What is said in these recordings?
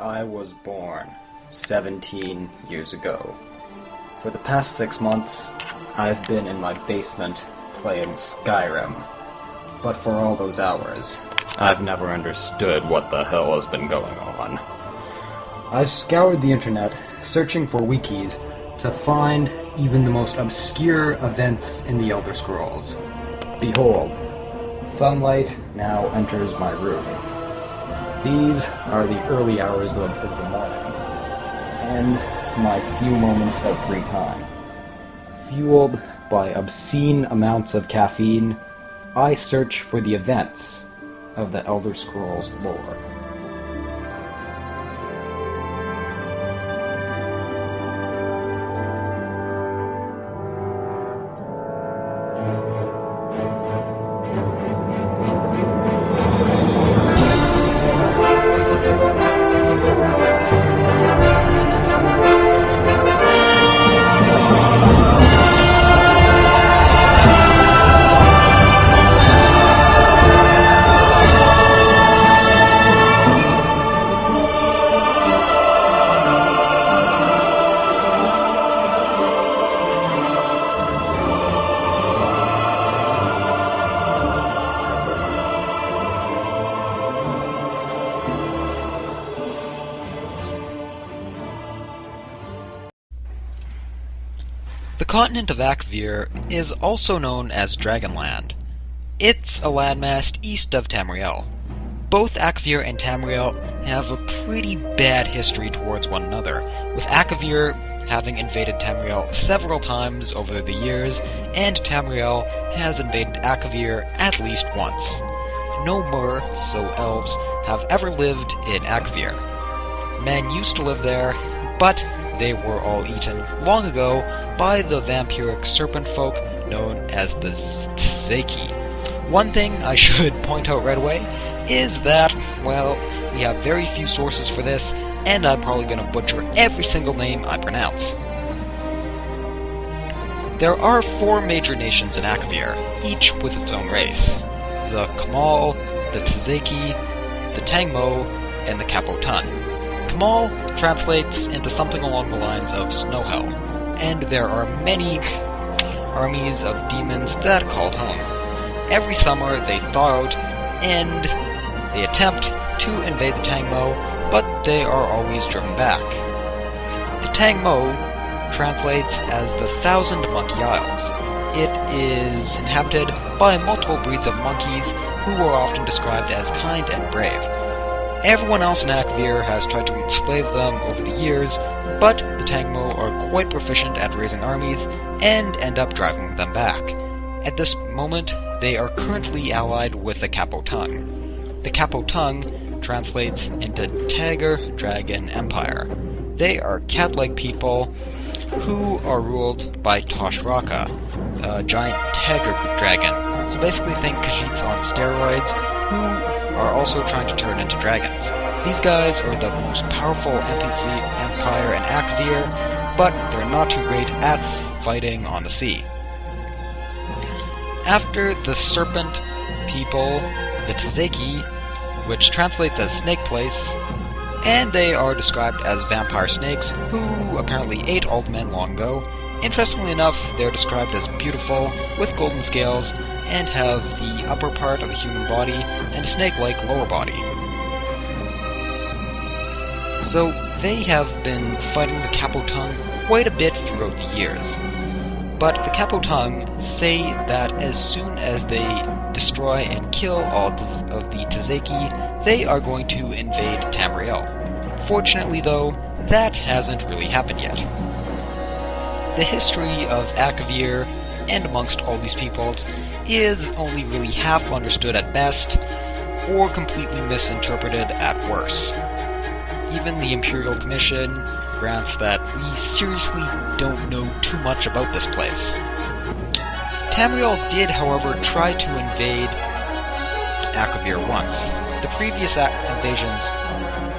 I was born 17 years ago. For the past 6 months, I've been in my basement playing Skyrim. But for all those hours, I've never understood what the hell has been going on. I scoured the internet, searching for wikis, to find even the most obscure events in the Elder Scrolls. Behold, sunlight now enters my room. These are the early hours of the morning, and my few moments of free time. Fueled by obscene amounts of caffeine, I search for the events of the Elder Scrolls lore. The continent of Akavir is also known as Dragonland. It's a landmass east of Tamriel. Both Akavir and Tamriel have a pretty bad history towards one another, with Akavir having invaded Tamriel several times over the years, and Tamriel has invaded Akavir at least once. No more, so elves, have ever lived in Akavir. Men used to live there, but they were all eaten long ago by the vampiric serpent folk known as the Tzeki. One thing I should point out right away is that, well, we have very few sources for this, and I'm probably going to butcher every single name I pronounce. There are 4 major nations in Akavir, each with its own race. The Kamal, the Tzeki, the Tangmo, and the Kapotun. Kamal translates into something along the lines of snow hell, and there are many armies of demons that called home. Every summer they thaw out, and they attempt to invade the Tangmo, but they are always driven back. The Tangmo translates as the Thousand Monkey Isles. It is inhabited by multiple breeds of monkeys who are often described as kind and brave. Everyone else in Akavir has tried to enslave them over the years, but the Tangmo are quite proficient at raising armies and end up driving them back. At this moment, they are currently allied with the Kapotun. The Kapotun translates into Tiger Dragon Empire. They are cat-like people who are ruled by Toshraka, a giant tiger dragon. So basically think Khajiits on steroids, who are also trying to turn into dragons. These guys are the most powerful empire in Akavir, but they're not too great at fighting on the sea. After the serpent people, the Tzeki, which translates as snake place, and they are described as vampire snakes who apparently ate old men long ago. Interestingly enough, they're described as beautiful, with golden scales, and have the upper part of a human body and a snake-like lower body. So they have been fighting the Kapotun quite a bit throughout the years. But the Kapotun say that as soon as they destroy and kill all of the Tzeki, they are going to invade Tamriel. Fortunately though, that hasn't really happened yet. The history of Akavir, and amongst all these peoples, is only really half understood at best, or completely misinterpreted at worst. Even the Imperial Commission grants that we seriously don't know too much about this place. Tamriel did, however, try to invade Akavir once. The previous invasions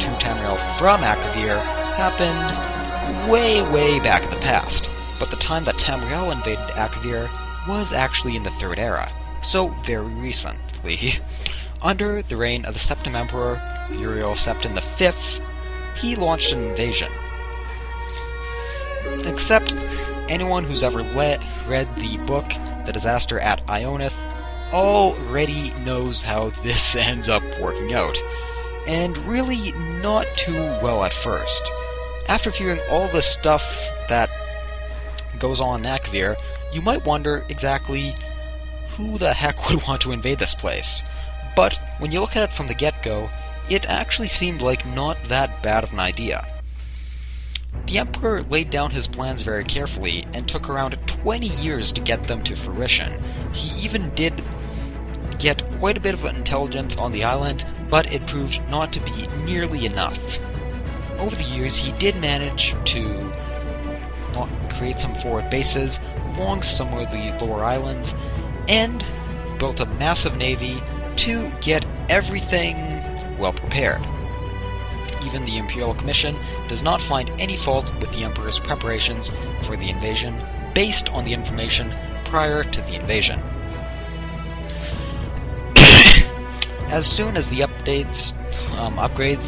to Tamriel from Akavir happened way back in the past, but the time that Tamriel invaded Akavir was actually in the Third Era, so very recently. Under the reign of the Septim Emperor, Uriel Septim V, he launched an invasion. Except anyone who's ever read the book The Disaster at Ionith already knows how this ends up working out, and really not too well at first. After hearing all the stuff that goes on in Akavir, you might wonder exactly who the heck would want to invade this place. But when you look at it from the get-go, it actually seemed like not that bad of an idea. The Emperor laid down his plans very carefully and took around 20 years to get them to fruition. He even did get quite a bit of intelligence on the island, but it proved not to be nearly enough. Over the years, he did manage to create some forward bases along some of the lower islands, and built a massive navy to get everything well prepared. Even the Imperial Commission does not find any fault with the Emperor's preparations for the invasion based on the information prior to the invasion. As soon as the upgrades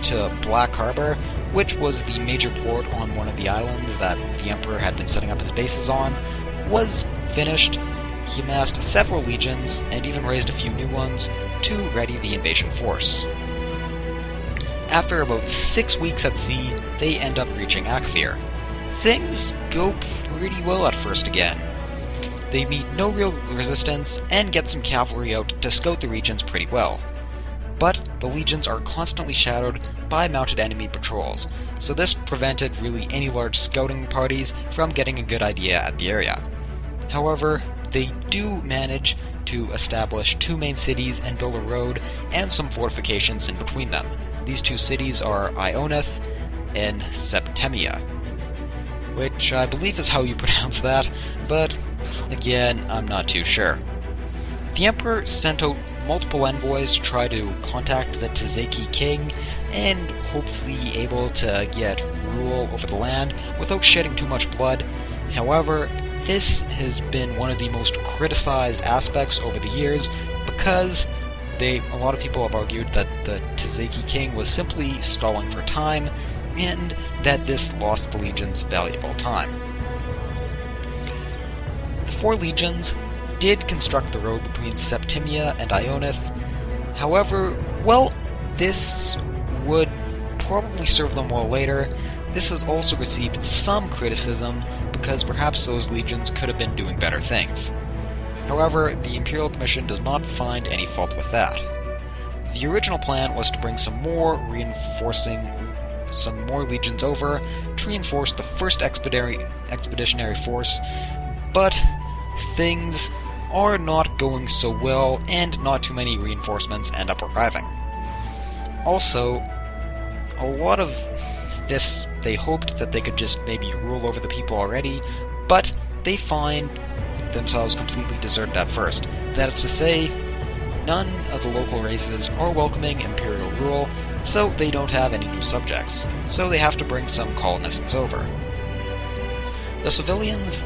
to Black Harbor, which was the major port on one of the islands that the Emperor had been setting up his bases on, was finished, he amassed several legions and even raised a few new ones to ready the invasion force. After about 6 weeks at sea, they end up reaching Akavir. Things go pretty well at first again. They meet no real resistance and get some cavalry out to scout the regions pretty well. But the legions are constantly shadowed by mounted enemy patrols, so this prevented really any large scouting parties from getting a good idea at the area. However, they do manage to establish 2 main cities and build a road and some fortifications in between them. These 2 cities are Ionith and Septemia, which I believe is how you pronounce that, but again, I'm not too sure. The Emperor sent out multiple envoys to try to contact the TheLoopyAlchemist king and hopefully able to get rule over the land without shedding too much blood. However, this has been one of the most criticized aspects over the years because a lot of people have argued that the TheLoopyAlchemist king was simply stalling for time and that this lost the legions valuable time. The 4 legions did construct the road between Septimia and Ionith. However, well, this would probably serve them well later. This has also received some criticism because perhaps those legions could have been doing better things. However, the Imperial Commission does not find any fault with that. The original plan was to bring some more legions over to reinforce the first expeditionary force, but things are not going so well, and not too many reinforcements end up arriving. Also, a lot of this, they hoped that they could just maybe rule over the people already, but they find themselves completely deserted at first. That is to say, none of the local races are welcoming imperial rule, so they don't have any new subjects, so they have to bring some colonists over. The civilians,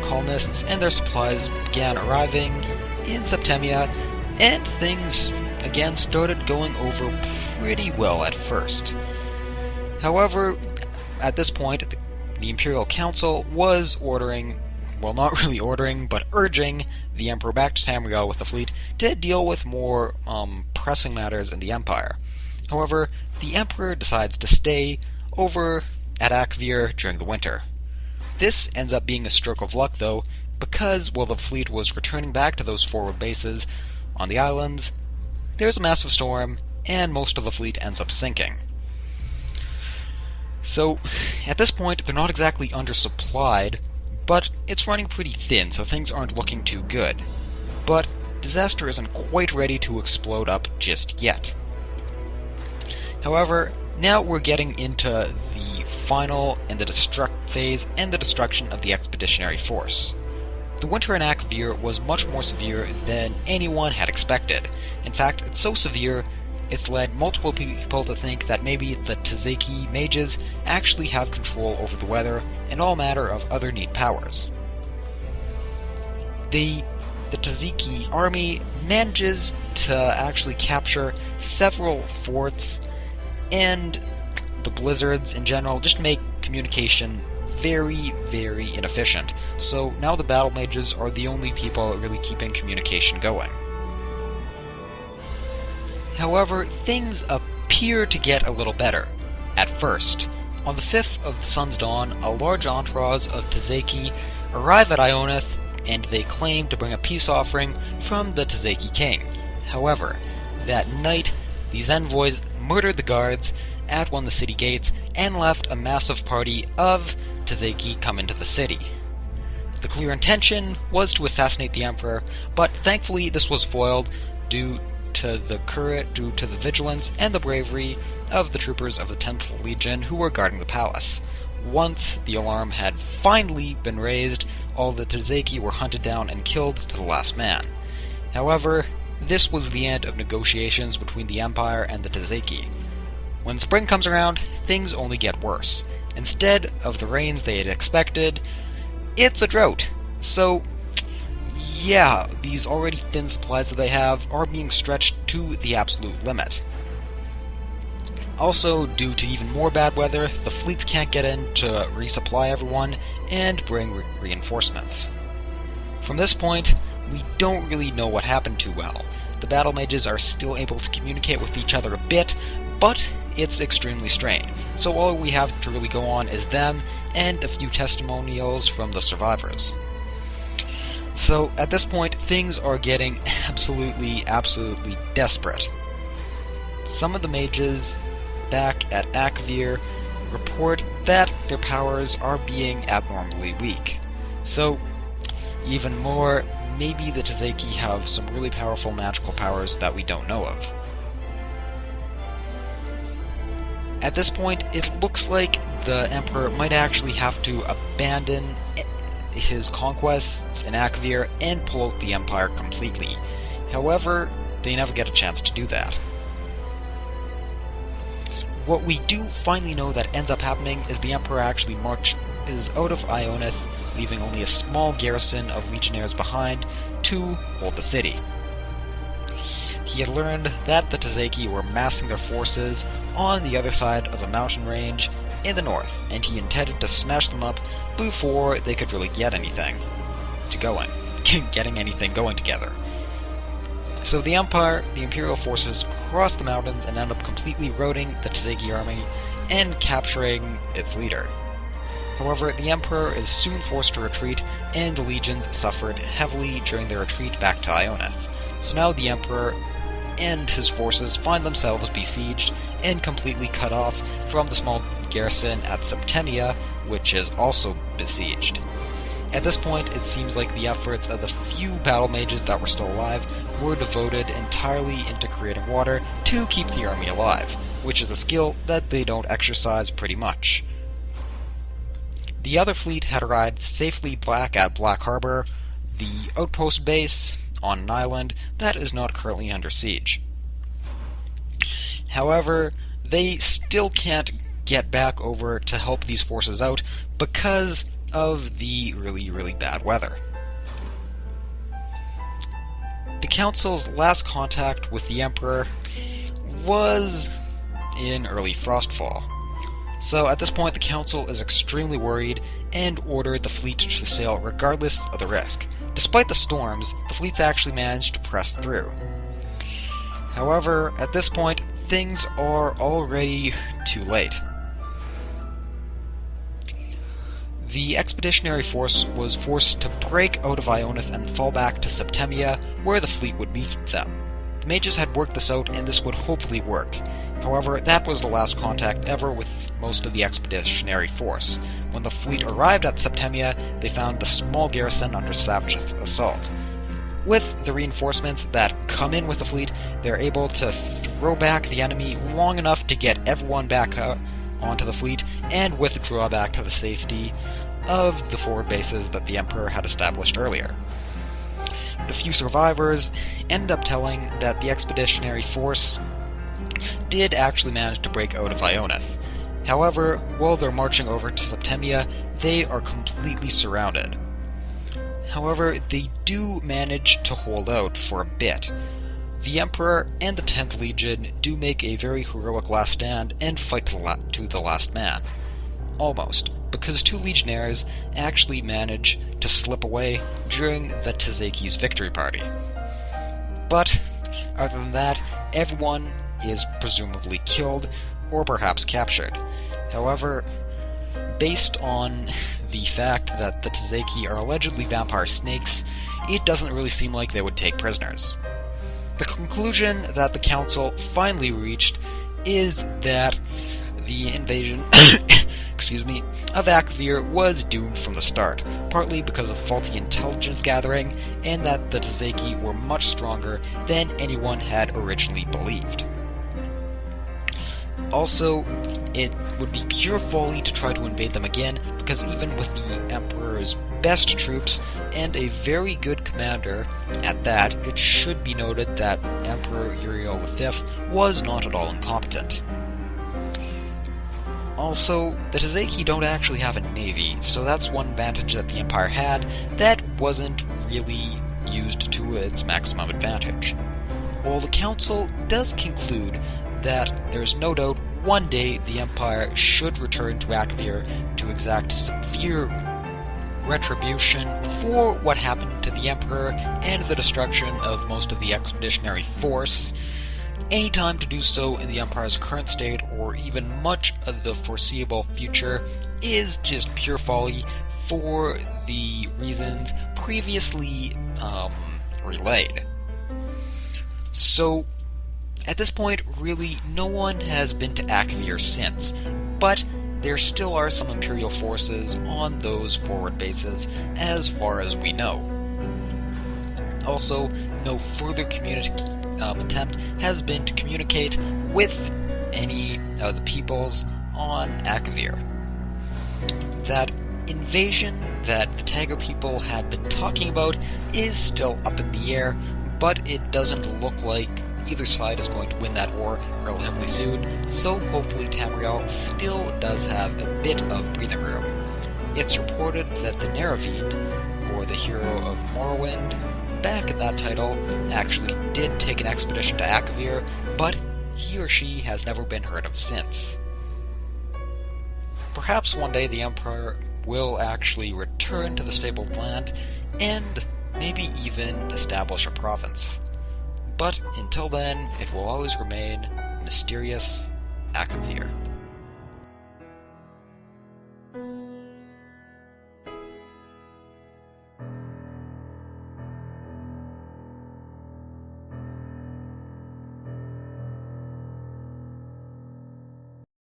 colonists, and their supplies began arriving in Septemia, and things again started going over pretty well at first. However, at this point, the Imperial Council was urging the Emperor back to Tamriel with the fleet to deal with more pressing matters in the Empire. However, the Emperor decides to stay over at Akavir during the winter. This ends up being a stroke of luck, though, because while the fleet was returning back to those forward bases on the islands, there's a massive storm, and most of the fleet ends up sinking. So, at this point, they're not exactly undersupplied, but it's running pretty thin, so things aren't looking too good. But disaster isn't quite ready to explode up just yet. However, now we're getting into the final and the destruct phase and the destruction of the expeditionary force. The winter in Akavir was much more severe than anyone had expected. In fact, it's so severe, it's led multiple people to think that maybe the TheLoopyAlchemist mages actually have control over the weather and all matter of other neat powers. The TheLoopyAlchemist army manages to actually capture several forts and the blizzards in general just make communication very, very inefficient. So now the battle mages are the only people really keeping communication going. However, things appear to get a little better. At first, on the 5th of the sun's dawn, a large entourage of Tzeki arrive at Ionith, and they claim to bring a peace offering from the Tzeki king. However, that night, these envoys murdered the guards at one of the city gates and left a massive party of Tzeki come into the city. The clear intention was to assassinate the emperor, but thankfully this was foiled due to the vigilance and the bravery of the troopers of the 10th Legion who were guarding the palace. Once the alarm had finally been raised, all the Tzeki were hunted down and killed to the last man. However, this was the end of negotiations between the Empire and the Tzeki. When spring comes around, things only get worse. Instead of the rains they had expected, it's a drought. So, yeah, these already thin supplies that they have are being stretched to the absolute limit. Also, due to even more bad weather, the fleets can't get in to resupply everyone and bring reinforcements. From this point, we don't really know what happened too well. The battle mages are still able to communicate with each other a bit, but it's extremely strained, so all we have to really go on is them and a few testimonials from the survivors. So at this point, things are getting absolutely desperate. Some of the mages back at Akavir report that their powers are being abnormally weak. So, even more, maybe the Tzeki have some really powerful magical powers that we don't know of. At this point, it looks like the Emperor might actually have to abandon his conquests in Akavir and pull out the Empire completely. However, they never get a chance to do that. What we do finally know that ends up happening is the Emperor actually marches out of Ionith, leaving only a small garrison of legionnaires behind to hold the city. He had learned that the Tzeki were massing their forces on the other side of a mountain range in the north, and he intended to smash them up before they could really get anything going together. So the Imperial forces cross the mountains and end up completely routing the Tzeki army and capturing its leader. However, the Emperor is soon forced to retreat, and the legions suffered heavily during their retreat back to Ionith. So now the Emperor and his forces find themselves besieged and completely cut off from the small garrison at Septemia, which is also besieged. At this point, it seems like the efforts of the few battle mages that were still alive were devoted entirely into creating water to keep the army alive, which is a skill that they don't exercise pretty much. The other fleet had arrived safely back at Black Harbor, the outpost base on an island that is not currently under siege. However, they still can't get back over to help these forces out because of the really bad weather. The Council's last contact with the Emperor was in early Frostfall. So at this point the Council is extremely worried and ordered the fleet to sail regardless of the risk. Despite the storms, the fleets actually managed to press through. However, at this point, things are already too late. The expeditionary force was forced to break out of Ionith and fall back to Septemia, where the fleet would meet them. The mages had worked this out, and this would hopefully work. However, that was the last contact ever with most of the expeditionary force. When the fleet arrived at Septemia, they found the small garrison under savage assault. With the reinforcements that come in with the fleet, they're able to throw back the enemy long enough to get everyone back onto the fleet and withdraw back to the safety of the forward bases that the Emperor had established earlier. The few survivors end up telling that the expeditionary force did actually manage to break out of Ionith. However, while they're marching over to Septemia, they are completely surrounded. However, they do manage to hold out for a bit. The Emperor and the 10th Legion do make a very heroic last stand and fight to the last man. Almost, because 2 legionnaires actually manage to slip away during the Tzeki's victory party. But, other than that, everyone is presumably killed or perhaps captured. However, based on the fact that the Tzeki are allegedly vampire snakes, it doesn't really seem like they would take prisoners. The conclusion that the Council finally reached is that the invasion of Akavir was doomed from the start, partly because of faulty intelligence gathering, and that the Tzeki were much stronger than anyone had originally believed. Also, it would be pure folly to try to invade them again, because even with the Emperor's best troops, and a very good commander at that, it should be noted that Emperor Uriel V was not at all incompetent. Also, the Tzeki don't actually have a navy, so that's one advantage that the Empire had that wasn't really used to its maximum advantage. While the Council does conclude that there's no doubt one day the Empire should return to Akavir to exact severe retribution for what happened to the Emperor and the destruction of most of the expeditionary force, any time to do so in the Empire's current state, or even much of the foreseeable future, is just pure folly for the reasons previously relayed. So, at this point, really, no one has been to Akavir since, but there still are some Imperial forces on those forward bases, as far as we know. Also, no further attempt has been to communicate with any of the peoples on Akavir. That invasion that the Tiger people had been talking about is still up in the air, but it doesn't look like either side is going to win that war relatively soon, so hopefully Tamriel still does have a bit of breathing room. It's reported that the Neravine, or the hero of Morrowind, back in that title, actually did take an expedition to Akavir, but he or she has never been heard of since. Perhaps one day the Empire will actually return to this fabled land, and maybe even establish a province. But until then, it will always remain mysterious Akavir.